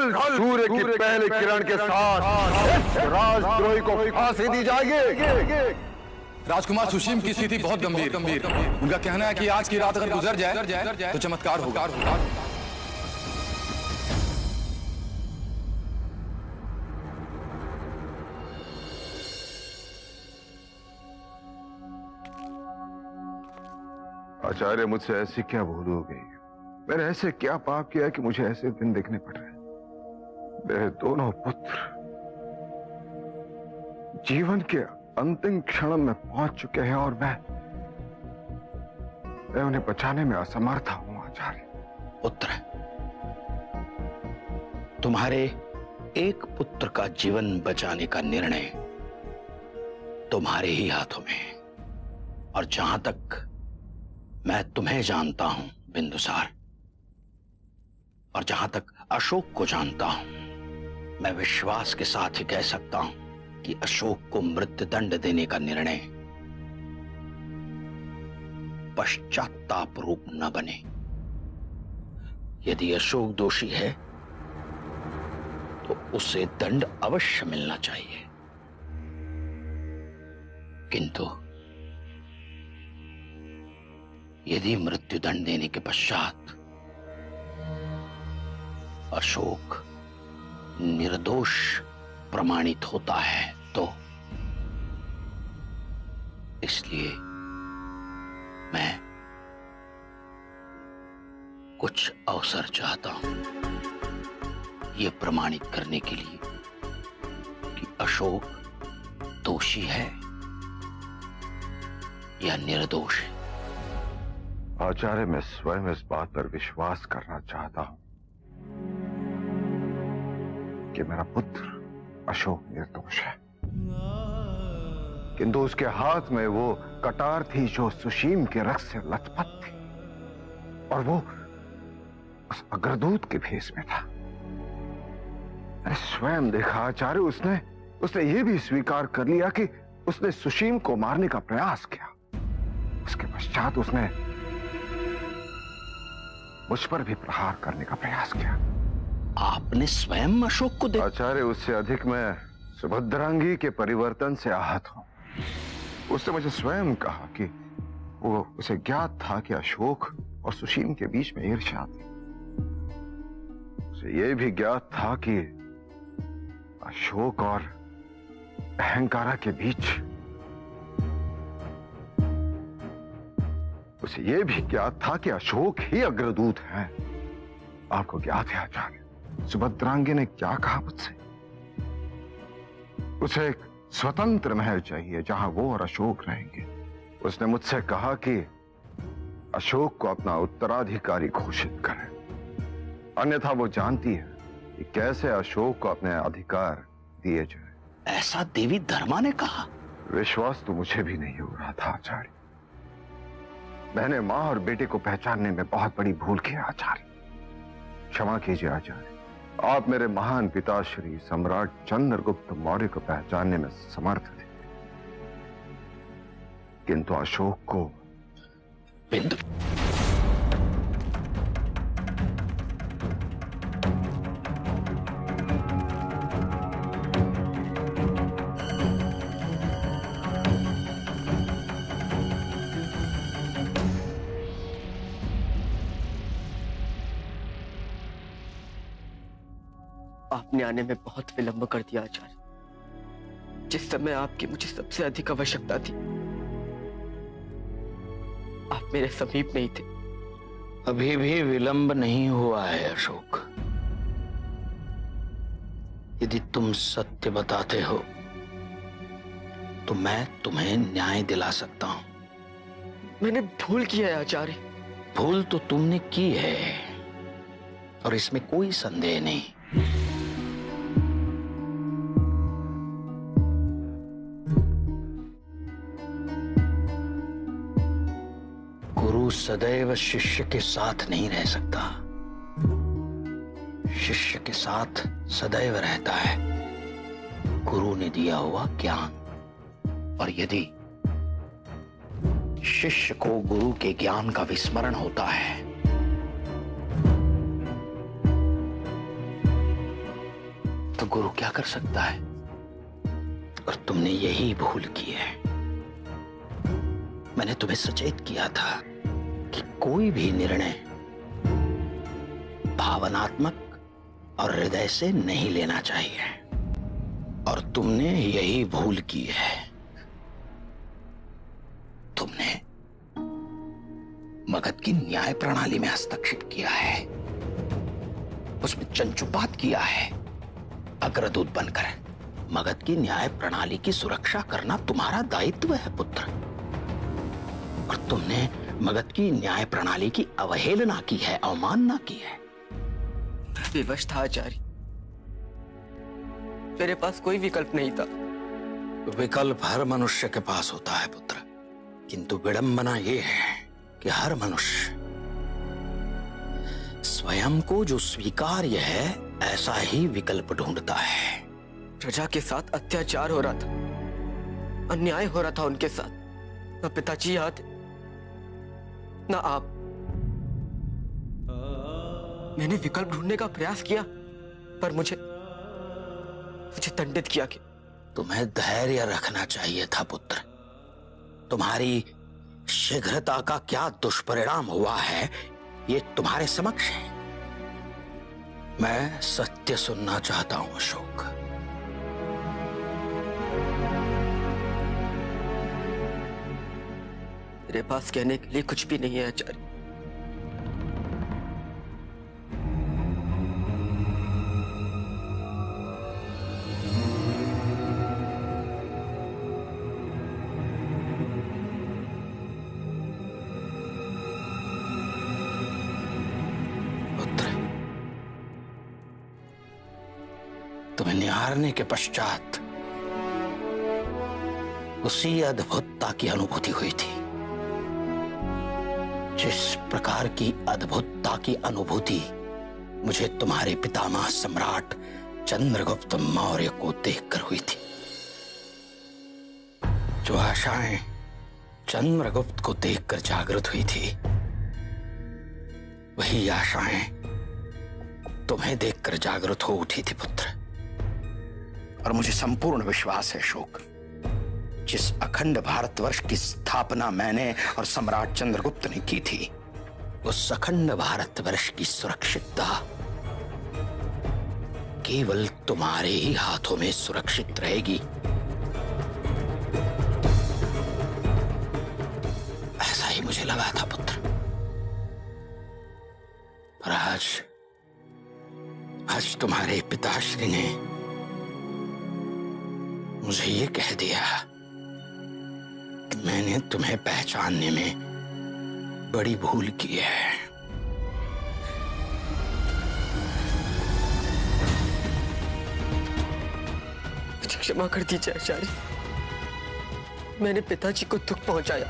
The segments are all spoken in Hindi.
कल सूर्य की पहले किरण के साथ राजद्रोही को फांसी दी जाएगी। राजकुमार सुशीम की स्थिति बहुत गंभीर। उनका कहना है कि आज की रात अगर गुजर जाए तो चमत्कार होगा। आचार्य, मुझसे ऐसी क्या भूल हो गई? मैंने ऐसे क्या पाप किया कि मुझे ऐसे दिन देखने पड़ रहे हैं? मेरे दोनों पुत्र जीवन के अंतिम क्षण में पहुंच चुके हैं और मैं उन्हें बचाने में असमर्थ हूं। आचार्य, पुत्र, तुम्हारे एक पुत्र का जीवन बचाने का निर्णय तुम्हारे ही हाथों में है। और जहां तक मैं तुम्हें जानता हूं बिंदुसार, और जहां तक अशोक को जानता हूं, मैं विश्वास के साथ ही कह सकता हूं कि अशोक को मृत्युदंड देने का निर्णय पश्चाताप रूप न बने। यदि अशोक दोषी है तो उसे दंड अवश्य मिलना चाहिए, किंतु यदि मृत्युदंड देने के पश्चात अशोक निर्दोष प्रमाणित होता है तो इसलिए मैं कुछ अवसर चाहता हूं यह प्रमाणित करने के लिए कि अशोक दोषी है या निर्दोष है। आचार्य, मैं स्वयं इस बात पर विश्वास करना चाहता हूं कि मेरा पुत्र अशोक निर्दोष है, किंतु उसके हाथ में वो कटार थी जो सुशीम के रक्त से लथपथ थी, और वो उस अग्रदूत के भेष में था। मैंने स्वयं देखा आचार्य, उसने ये भी स्वीकार कर लिया कि उसने सुशीम को मारने का प्रयास किया। उसके पश्चात उसने मुझ पर भी प्रहार करने का प्रयास किया। आपने स्वयं अशोक को देखा? आचार्य, उससे अधिक मैं सुभद्रांगी के परिवर्तन से आहत हूं। उसने मुझे स्वयं कहा कि वो उसे ज्ञात था कि अशोक और सुशीम के बीच में ईर्ष्या थी। उसे यह भी ज्ञात था कि अशोक और अहंकारा के बीच, उसे यह भी ज्ञात था कि अशोक ही अग्रदूत हैं। आपको ज्ञात है आचार्य, सुभद्रांगी ने क्या कहा मुझसे? उसे एक स्वतंत्र महल चाहिए जहां वो और अशोक रहेंगे। उसने मुझसे कहा कि अशोक को अपना उत्तराधिकारी घोषित करें, अन्यथा वो जानती है कि कैसे अशोक को अपने अधिकार दिए जाए। ऐसा देवी धर्मा ने कहा? विश्वास तो मुझे भी नहीं हो रहा था आचार्य। मैंने मां और बेटे को पहचानने में बहुत बड़ी भूल की आचार्य। क्षमा कीजिए आचार्य, आप मेरे महान पिता श्री सम्राट चंद्रगुप्त मौर्य को पहचानने में समर्थ थे, किंतु अशोक को बिंदु। आपने आने में बहुत विलंब कर दिया आचार्य। जिस समय आपकी मुझे सबसे अधिक आवश्यकता थी, आप मेरे समीप नहीं थे। अभी भी विलंब नहीं हुआ है अशोक। यदि तुम सत्य बताते हो तो मैं तुम्हें न्याय दिला सकता हूं। मैंने भूल किया है आचार्य। भूल तो तुमने की है और इसमें कोई संदेह नहीं। गुरु सदैव शिष्य के साथ नहीं रह सकता, शिष्य के साथ सदैव रहता है गुरु ने दिया हुआ ज्ञान। और यदि शिष्य को गुरु के ज्ञान का विस्मरण होता है गुरु क्या कर सकता है? और तुमने यही भूल की है। मैंने तुम्हें सचेत किया था कि कोई भी निर्णय भावनात्मक और हृदय से नहीं लेना चाहिए, और तुमने यही भूल की है। तुमने मगध की न्याय प्रणाली में हस्तक्षेप किया है, उसमें चंचुपात किया है। अग्रदूत बनकर मगध की न्याय प्रणाली की सुरक्षा करना तुम्हारा दायित्व है पुत्र, और तुमने मगध की न्याय प्रणाली की अवहेलना की है, अवमानना की है। विवश था आचार्य, मेरे पास कोई विकल्प नहीं था। विकल्प हर मनुष्य के पास होता है पुत्र, किंतु विडंबना यह है कि हर मनुष्य स्वयं को जो स्वीकार्य है ऐसा ही विकल्प ढूंढता है। प्रजा के साथ अत्याचार हो रहा था, अन्याय हो रहा था उनके साथ। न पिताजी यहाँ थे, न आप। मैंने विकल्प ढूंढने का प्रयास किया, पर मुझे दंडित किया गया। तुम्हें धैर्य रखना चाहिए था पुत्र। तुम्हारी शीघ्रता का क्या दुष्परिणाम हुआ है ये तुम्हारे समक्ष है। मैं सत्य सुनना चाहता हूं अशोक। मेरे पास कहने के लिए कुछ भी नहीं है आचार्य। तुम्हें निहारने के पश्चात उसी अद्भुतता की अनुभूति हुई थी, जिस प्रकार की अद्भुतता की अनुभूति मुझे तुम्हारे पितामह सम्राट चंद्रगुप्त मौर्य को देखकर हुई थी। जो आशाएं चंद्रगुप्त को देखकर जागृत हुई थी, वही आशाएं तुम्हें देखकर जागृत हो उठी थी पुत्र। और मुझे संपूर्ण विश्वास है अशोक, जिस अखंड भारतवर्ष की स्थापना मैंने और सम्राट चंद्रगुप्त ने की थी, उस अखंड भारतवर्ष की सुरक्षितता केवल तुम्हारे ही हाथों में सुरक्षित रहेगी, ऐसा ही मुझे लगा था पुत्र। पर आज तुम्हारे पिताश्री ने मुझे ये कह दिया कि मैंने तुम्हें पहचानने में बड़ी भूल की है। मुझे क्षमा कर दीजिए आचार्य, मैंने पिताजी को दुख पहुंचाया,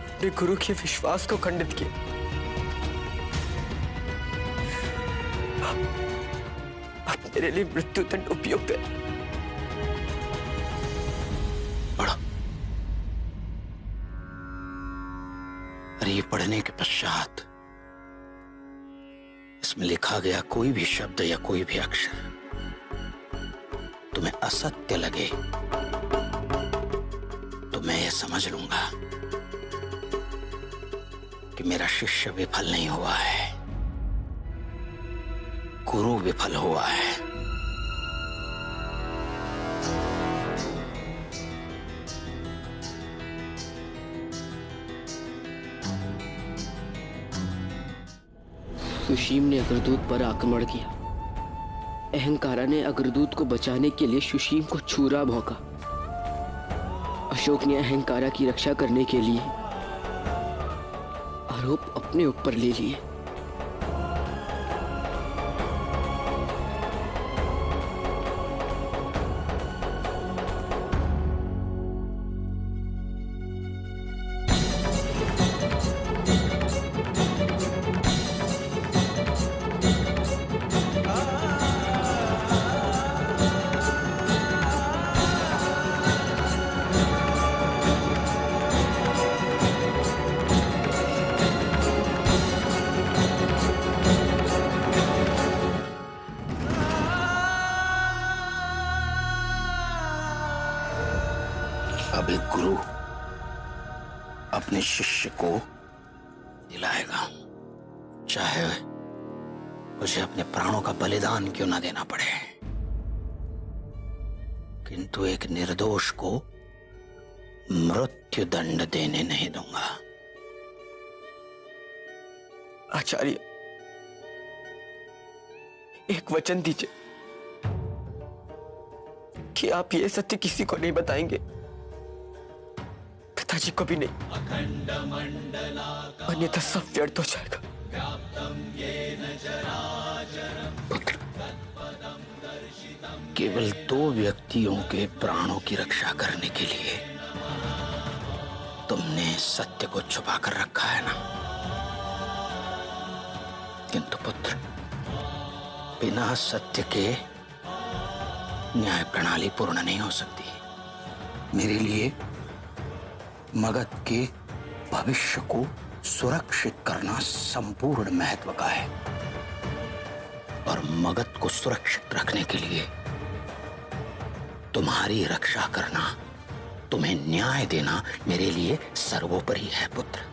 अपने गुरु के विश्वास को खंडित किया। अब मेरे लिए मृत्युदंड उपयुक्त है। पढ़ो। और ये पढ़ने के पश्चात इसमें लिखा गया कोई भी शब्द या कोई भी अक्षर तुम्हें असत्य लगे तो मैं ये समझ लूंगा कि मेरा शिष्य विफल नहीं हुआ है, गुरु विफल हुआ है। सुशीम ने अग्रदूत पर आक्रमण किया। अहंकारा ने अग्रदूत को बचाने के लिए सुशीम को छुरा भौंका। अशोक ने अहंकारा की रक्षा करने के लिए आरोप अपने ऊपर ले लिए। को दिलाएगा, चाहे मुझे अपने प्राणों का बलिदान क्यों ना देना पड़े, किंतु एक निर्दोष को मृत्यु दंड देने नहीं दूंगा। आचार्य, एक वचन दीजिए कि आप ये सत्य किसी को नहीं बताएंगे, पिताजी को भी नहीं, अन्यथा सब व्यर्थ हो जाएगा। पुत्र, केवल 2 व्यक्तियों के प्राणों की रक्षा करने के लिए तुमने सत्य को छुपा कर रखा है ना? किंतु पुत्र, बिना सत्य के न्याय प्रणाली पूर्ण नहीं हो सकती। मेरे लिए मगध के भविष्य को सुरक्षित करना संपूर्ण महत्व का है, और मगध को सुरक्षित रखने के लिए तुम्हारी रक्षा करना, तुम्हें न्याय देना मेरे लिए सर्वोपरि है पुत्र।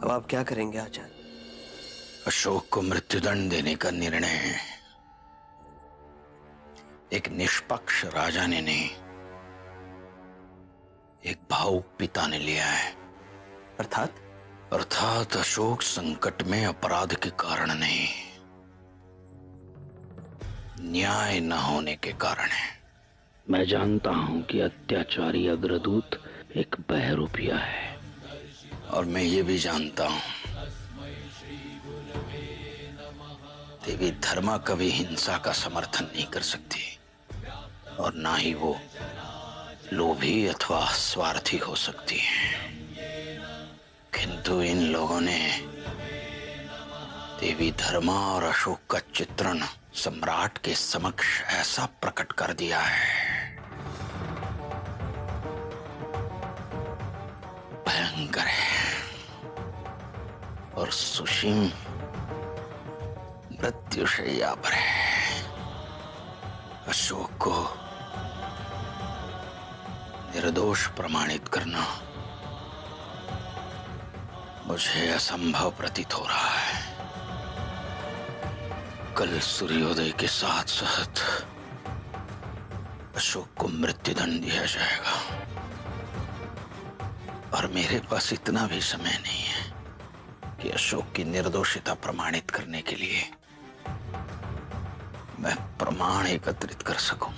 अब आप क्या करेंगे आचार्य? अशोक को मृत्युदंड देने का निर्णय एक निष्पक्ष राजा ने नहीं, एक भावुक पिता ने लिया है। अर्थात अशोक संकट में अपराध के कारण नहीं, न्याय न होने के कारण है। मैं जानता हूं कि अत्याचारी अग्रदूत एक बहरूपिया है, और मैं ये भी जानता हूं देवी धर्मा कभी हिंसा का समर्थन नहीं कर सकती, और ना ही वो लोभी अथवा स्वार्थी हो सकती है। किंतु इन लोगों ने देवी धर्मा और अशोक का चित्रण सम्राट के समक्ष ऐसा प्रकट कर दिया है, भयंकर है। और सुशीम मृत्युशैया पर है। अशोक को निर्दोष प्रमाणित करना मुझे असंभव प्रतीत हो रहा है। कल सूर्योदय के साथ साथ अशोक को मृत्युदंड दिया जाएगा, और मेरे पास इतना भी समय नहीं है कि अशोक की निर्दोषिता प्रमाणित करने के लिए मैं प्रमाण एकत्रित कर सकूं।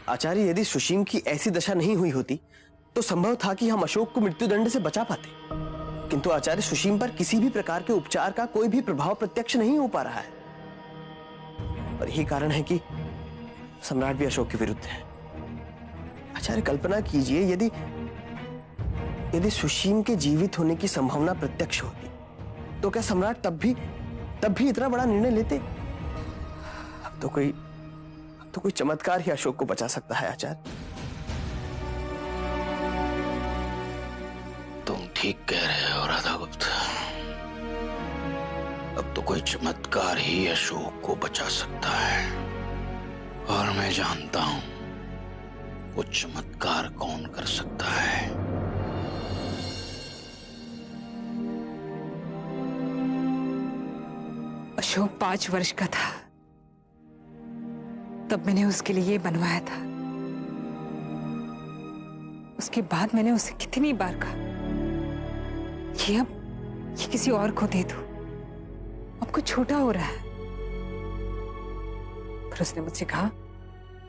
आचार्य, यदि सुशीम की ऐसी दशा नहीं हुई होती तो संभव था कि हम अशोक को मृत्युदंड से बचा पाते, किंतु आचार्य, सुशीम पर किसी भी प्रकार के उपचार का कोई भी प्रभाव प्रत्यक्ष नहीं हो पा रहा है, और यही कारण है कि सम्राट भी अशोक के विरुद्ध है। आचार्य, कल्पना कीजिए, यदि सुशीम के जीवित होने की संभावना प्रत्यक्ष होती तो क्या सम्राट तब भी इतना बड़ा निर्णय लेते? अब तो कोई चमत्कार ही अशोक को बचा सकता है आचार्य। तुम ठीक कह रहे हो राधागुप्त। अब तो कोई चमत्कार ही अशोक को बचा सकता है, और मैं जानता हूं वो चमत्कार कौन कर सकता है। अशोक 5 वर्ष का था तब मैंने उसके लिए ये बनवाया था। उसके बाद मैंने उसे कितनी बार कहा ये किसी और को दे दो, अब कुछ छोटा हो रहा है, पर उसने मुझसे कहा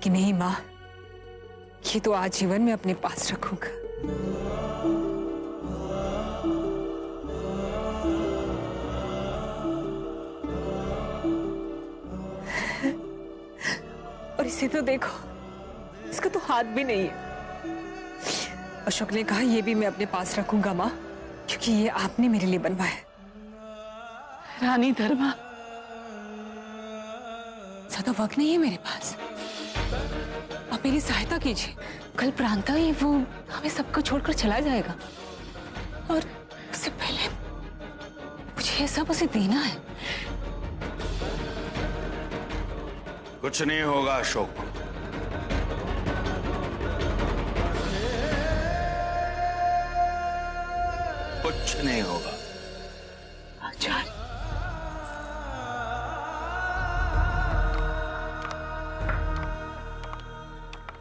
कि नहीं मां, ये तो आजीवन में अपने पास रखूंगा। और इसे तो देखो, इसका तो हाथ भी नहीं है। अशोक ने कहा ये भी मैं अपने पास रखूंगा मां, क्योंकि ये आपने मेरे लिए बनवाया है। रानी धर्मा, ज्यादा वक्त नहीं है मेरे पास। आप मेरी सहायता कीजिए। कल प्रांतः ही वो हमें सबको छोड़कर चला जाएगा और उससे पहले मुझे ये सब उसे देना है। कुछ नहीं होगा अशोक को। कुछ नहीं होगा। आचार्य,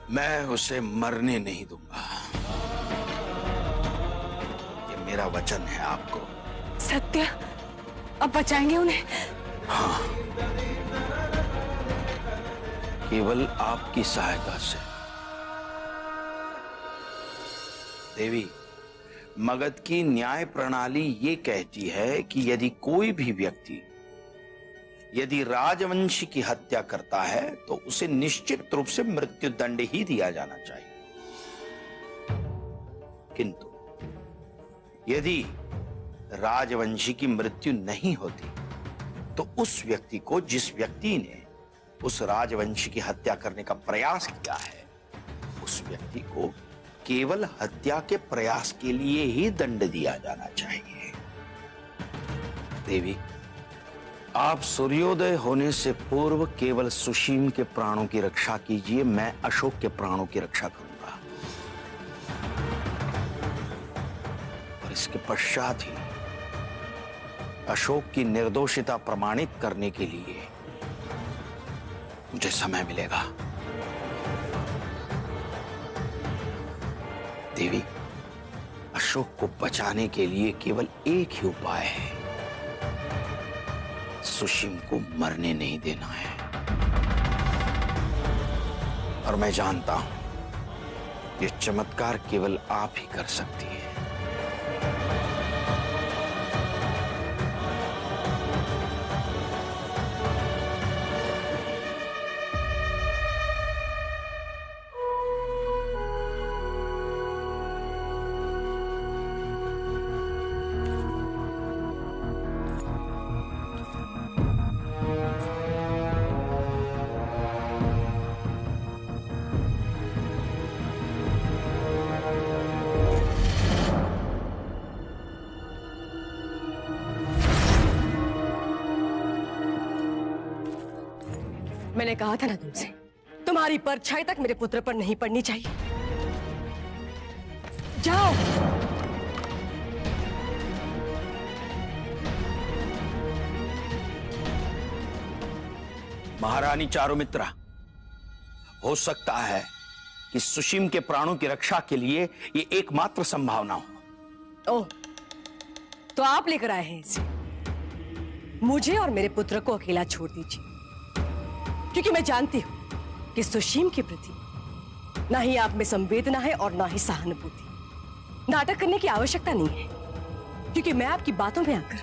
मैं उसे मरने नहीं दूंगा। ये मेरा वचन है आपको। सत्य, अब बचाएंगे उन्हें? हाँ, केवल आपकी सहायता से। देवी, मगध की न्याय प्रणाली ये कहती है कि यदि कोई भी व्यक्ति यदि राजवंशी की हत्या करता है तो उसे निश्चित रूप से मृत्यु दंड ही दिया जाना चाहिए। किंतु यदि राजवंशी की मृत्यु नहीं होती तो उस व्यक्ति को, जिस व्यक्ति ने उस राजवंशी की हत्या करने का प्रयास किया है, उस व्यक्ति को केवल हत्या के प्रयास के लिए ही दंड दिया जाना चाहिए। देवी, आप सूर्योदय होने से पूर्व केवल सुशीम के प्राणों की रक्षा कीजिए। मैं अशोक के प्राणों की रक्षा करूंगा। और इसके पश्चात ही अशोक की निर्दोषिता प्रमाणित करने के लिए मुझे समय मिलेगा। देवी, अशोक को बचाने के लिए केवल एक ही उपाय है, सुशीम को मरने नहीं देना है। और मैं जानता हूं ये चमत्कार केवल आप ही कर सकती है। मैंने कहा था ना तुमसे, तुम्हारी परछाई तक मेरे पुत्र पर नहीं पड़नी चाहिए। जाओ। महारानी चारुमित्रा, हो सकता है कि सुशीम के प्राणों की रक्षा के लिए ये एकमात्र संभावना हो। ओह, तो आप लेकर आए हैं इसे। मुझे और मेरे पुत्र को अकेला छोड़ दीजिए, क्योंकि मैं जानती हूं कि सुशीम के प्रति ना ही आप में संवेदना है और ना ही सहानुभूति। नाटक करने की आवश्यकता नहीं है, क्योंकि मैं आपकी बातों में आकर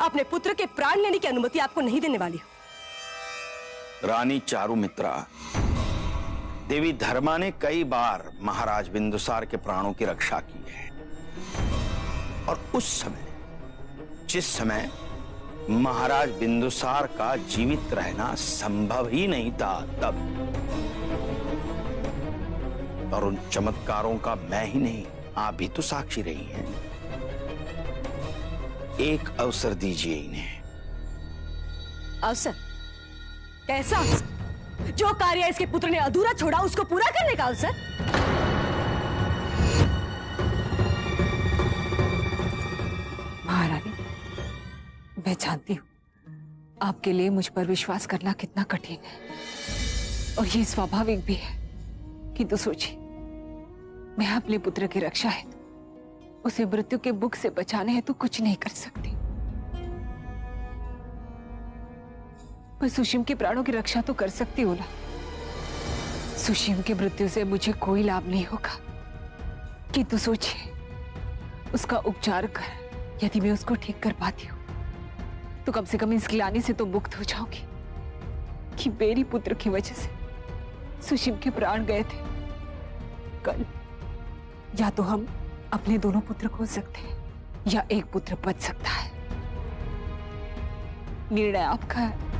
अपने पुत्र के प्राण लेने की अनुमति आपको नहीं देने वाली हूं। रानी चारुमित्रा, देवी धर्मा ने कई बार महाराज बिंदुसार के प्राणों की रक्षा की है, और उस समय, जिस समय महाराज बिंदुसार का जीवित रहना संभव ही नहीं था, तब। और उन चमत्कारों का मैं ही नहीं, आप भी तो साक्षी रही हैं। एक अवसर दीजिए इन्हें। अवसर? कैसा अवसर? जो कार्य इसके पुत्र ने अधूरा छोड़ा उसको पूरा करने का अवसर? महारानी, मैं जानती हूं आपके लिए मुझ पर विश्वास करना कितना कठिन है, और ये स्वाभाविक भी है। किंतु सोचिए, मैं अपने पुत्र की रक्षा हेतु उसे मृत्यु के मुख से बचाने हेतु कुछ नहीं कर सकती। मैं सुशीम के प्राणों की रक्षा तो कर सकती हूं ना। सुशीम की मृत्यु से मुझे कोई लाभ नहीं होगा, किंतु सोचिए, उसका उपचार कर यदि मैं उसको ठीक कर पाती हूँ तो कम से कम इस ग्लानि से तो मुक्त हो जाऊंगी कि मेरी पुत्र की वजह से सुशीम के प्राण गए थे। कल या तो हम अपने दोनों पुत्र खो सकते हैं या एक पुत्र बच सकता है। निर्णय आपका है।